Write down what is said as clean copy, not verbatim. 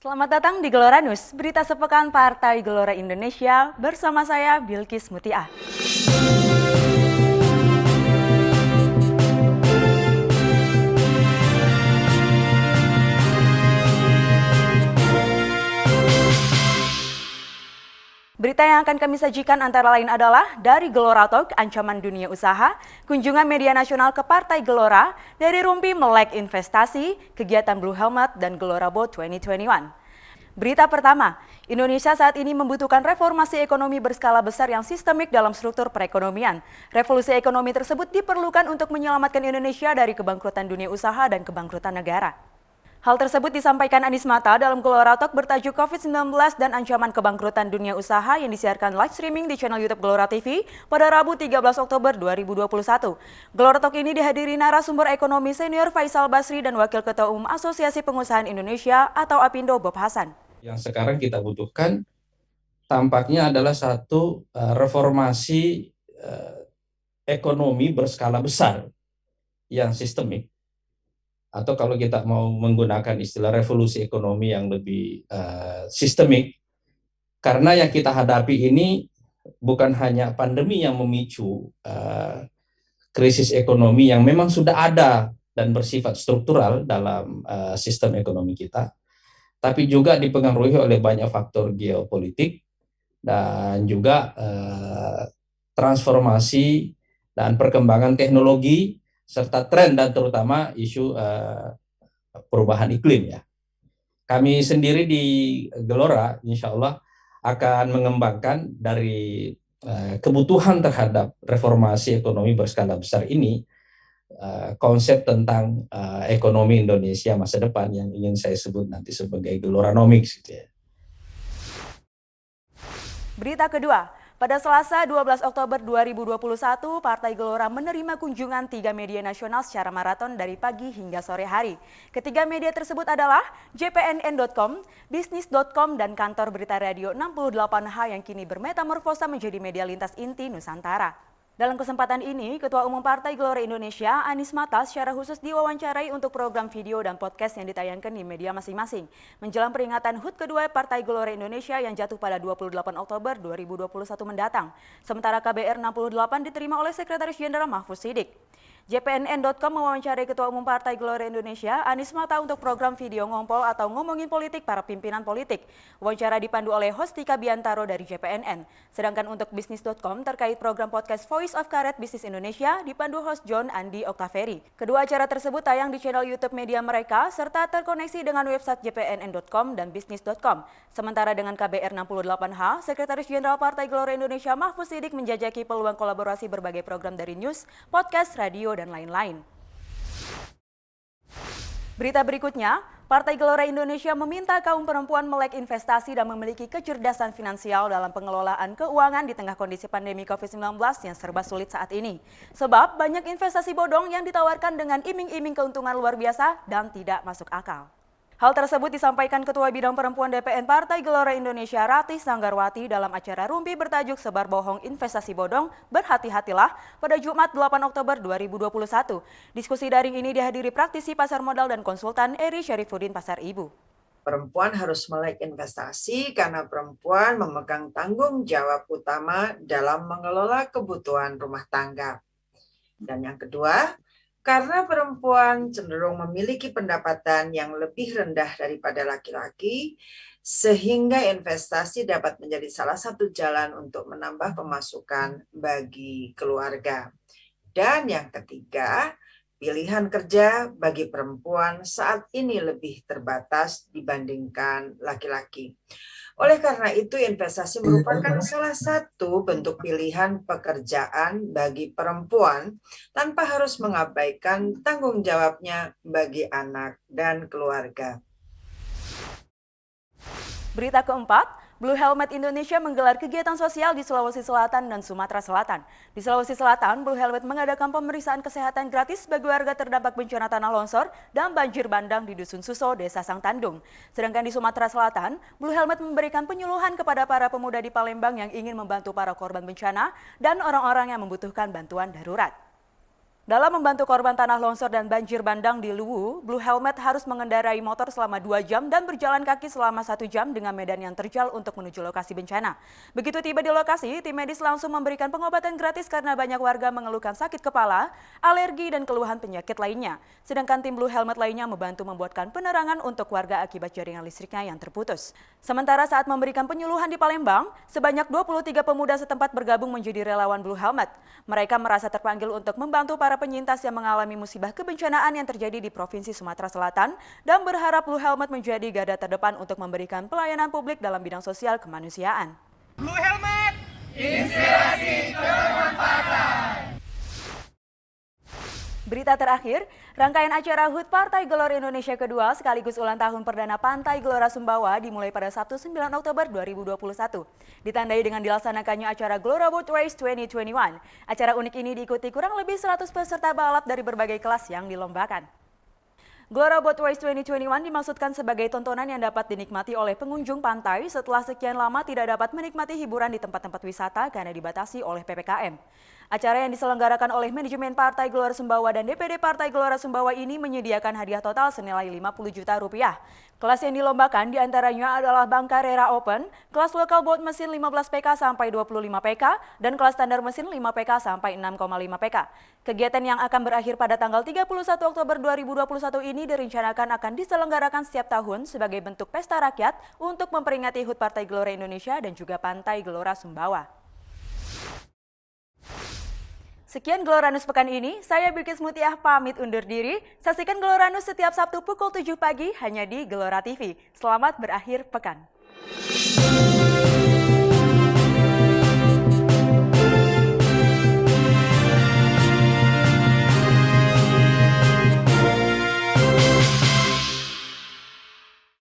Selamat datang di Gelora News, berita sepekan Partai Gelora Indonesia bersama saya Bilkis Mutia. Berita yang akan kami sajikan antara lain adalah dari Gelora Talk, ancaman dunia usaha, kunjungan media nasional ke Partai Gelora, dari Rumpi melek investasi, kegiatan Blue Helmet, dan Gelora Boat 2021. Berita pertama, Indonesia saat ini membutuhkan reformasi ekonomi berskala besar yang sistemik dalam struktur perekonomian. Revolusi ekonomi tersebut diperlukan untuk menyelamatkan Indonesia dari kebangkrutan dunia usaha dan kebangkrutan negara. Hal tersebut disampaikan Anies Mata dalam Gelora Talk bertajuk COVID-19 dan ancaman kebangkrutan dunia usaha yang disiarkan live streaming di channel YouTube Gelora TV pada Rabu 13 Oktober 2021. Gelora Talk ini dihadiri narasumber ekonomi senior Faisal Basri dan Wakil Ketua Umum Asosiasi Pengusahaan Indonesia atau APindo Bob Hasan. Yang sekarang kita butuhkan tampaknya adalah satu reformasi ekonomi berskala besar yang sistemik. Atau kalau kita mau menggunakan istilah revolusi ekonomi yang lebih sistemik, karena yang kita hadapi ini bukan hanya pandemi yang memicu krisis ekonomi yang memang sudah ada dan bersifat struktural dalam sistem ekonomi kita, tapi juga dipengaruhi oleh banyak faktor geopolitik dan juga transformasi dan perkembangan teknologi serta tren dan terutama isu perubahan iklim ya. Kami sendiri di Gelora insya Allah akan mengembangkan dari kebutuhan terhadap reformasi ekonomi berskala besar ini konsep tentang ekonomi Indonesia masa depan yang ingin saya sebut nanti sebagai Geloranomics gitu ya. Berita kedua, pada Selasa 12 Oktober 2021, Partai Gelora menerima kunjungan 3 media nasional secara maraton dari pagi hingga sore hari. Ketiga media tersebut adalah jpnn.com, bisnis.com, dan kantor berita radio 68H yang kini bermetamorfosa menjadi media lintas inti Nusantara. Dalam kesempatan ini, Ketua Umum Partai Gelora Indonesia, Anies Mata, secara khusus diwawancarai untuk program video dan podcast yang ditayangkan di media masing-masing. Menjelang peringatan HUT kedua Partai Gelora Indonesia yang jatuh pada 28 Oktober 2021 mendatang. Sementara KBR 68 diterima oleh Sekretaris Jenderal Mahfuz Siddiq. jpnn.com mewawancarai Ketua Umum Partai Gelora Indonesia, Anies Mata untuk program video ngompol atau ngomongin politik para pimpinan politik. Wawancara dipandu oleh host Tika Biantaro dari JPNN. Sedangkan untuk bisnis.com terkait program podcast Voice of Karet Bisnis Indonesia dipandu host John Andi Oktaveri. Kedua acara tersebut tayang di channel YouTube media mereka serta terkoneksi dengan website jpnn.com dan bisnis.com. Sementara dengan KBR 68H, Sekretaris Jenderal Partai Gelora Indonesia Mahfuz Siddiq menjajaki peluang kolaborasi berbagai program dari news, podcast, radio, dan lain-lain. Berita berikutnya, Partai Gelora Indonesia meminta kaum perempuan melek investasi dan memiliki kecerdasan finansial dalam pengelolaan keuangan di tengah kondisi pandemi COVID-19 yang serba sulit saat ini. Sebab banyak investasi bodong yang ditawarkan dengan iming-iming keuntungan luar biasa dan tidak masuk akal. Hal tersebut disampaikan Ketua Bidang Perempuan DPN Partai Gelora Indonesia Ratih Sanggarwati dalam acara Rumpi bertajuk Sebar Bohong Investasi Bodong, Berhati-hatilah pada Jumat 8 Oktober 2021. Diskusi daring ini dihadiri praktisi pasar modal dan konsultan Eri Syarifuddin Pasar Ibu. Perempuan harus melek investasi karena perempuan memegang tanggung jawab utama dalam mengelola kebutuhan rumah tangga. Dan yang kedua, karena perempuan cenderung memiliki pendapatan yang lebih rendah daripada laki-laki, sehingga investasi dapat menjadi salah satu jalan untuk menambah pemasukan bagi keluarga. Dan yang ketiga, pilihan kerja bagi perempuan saat ini lebih terbatas dibandingkan laki-laki. Oleh karena itu, investasi merupakan salah satu bentuk pilihan pekerjaan bagi perempuan tanpa harus mengabaikan tanggung jawabnya bagi anak dan keluarga. Berita keempat, Blue Helmet Indonesia menggelar kegiatan sosial di Sulawesi Selatan dan Sumatera Selatan. Di Sulawesi Selatan, Blue Helmet mengadakan pemeriksaan kesehatan gratis bagi warga terdampak bencana tanah longsor dan banjir bandang di Dusun Suso, Desa Sangtandung. Sedangkan di Sumatera Selatan, Blue Helmet memberikan penyuluhan kepada para pemuda di Palembang yang ingin membantu para korban bencana dan orang-orang yang membutuhkan bantuan darurat. Dalam membantu korban tanah longsor dan banjir bandang di Luwu, Blue Helmet harus mengendarai motor selama 2 jam dan berjalan kaki selama 1 jam dengan medan yang terjal untuk menuju lokasi bencana. Begitu tiba di lokasi, tim medis langsung memberikan pengobatan gratis karena banyak warga mengeluhkan sakit kepala, alergi, dan keluhan penyakit lainnya. Sedangkan tim Blue Helmet lainnya membantu membuatkan penerangan untuk warga akibat jaringan listriknya yang terputus. Sementara saat memberikan penyuluhan di Palembang, sebanyak 23 pemuda setempat bergabung menjadi relawan Blue Helmet. Mereka merasa terpanggil untuk membantu para penyintas yang mengalami musibah kebencanaan yang terjadi di Provinsi Sumatera Selatan dan berharap Blue Helmet menjadi garda terdepan untuk memberikan pelayanan publik dalam bidang sosial kemanusiaan. Blue Helmet, inspirasi kebermanfaatan. Berita terakhir, rangkaian acara HUT Partai Gelora Indonesia kedua sekaligus ulang tahun perdana Pantai Gelora Sumbawa dimulai pada Sabtu 9 Oktober 2021. Ditandai dengan dilaksanakannya acara Gelora Boat Race 2021. Acara unik ini diikuti kurang lebih 100 peserta balap dari berbagai kelas yang dilombakan. Gelora Boat Race 2021 dimaksudkan sebagai tontonan yang dapat dinikmati oleh pengunjung pantai setelah sekian lama tidak dapat menikmati hiburan di tempat-tempat wisata karena dibatasi oleh PPKM. Acara yang diselenggarakan oleh manajemen Partai Gelora Sumbawa dan DPD Partai Gelora Sumbawa ini menyediakan hadiah total senilai 50 juta rupiah. Kelas yang dilombakan diantaranya adalah Bangkarera Open, kelas lokal boat mesin 15 PK sampai 25 PK, dan kelas standar mesin 5 PK sampai 6,5 PK. Kegiatan yang akan berakhir pada tanggal 31 Oktober 2021 ini direncanakan akan diselenggarakan setiap tahun sebagai bentuk pesta rakyat untuk memperingati HUT Partai Gelora Indonesia dan juga Pantai Gelora Sumbawa. Sekian Geloranus pekan ini, saya Bilkis Mutiah pamit undur diri. Saksikan Geloranus setiap Sabtu pukul 7 pagi hanya di Gelora TV. Selamat berakhir pekan.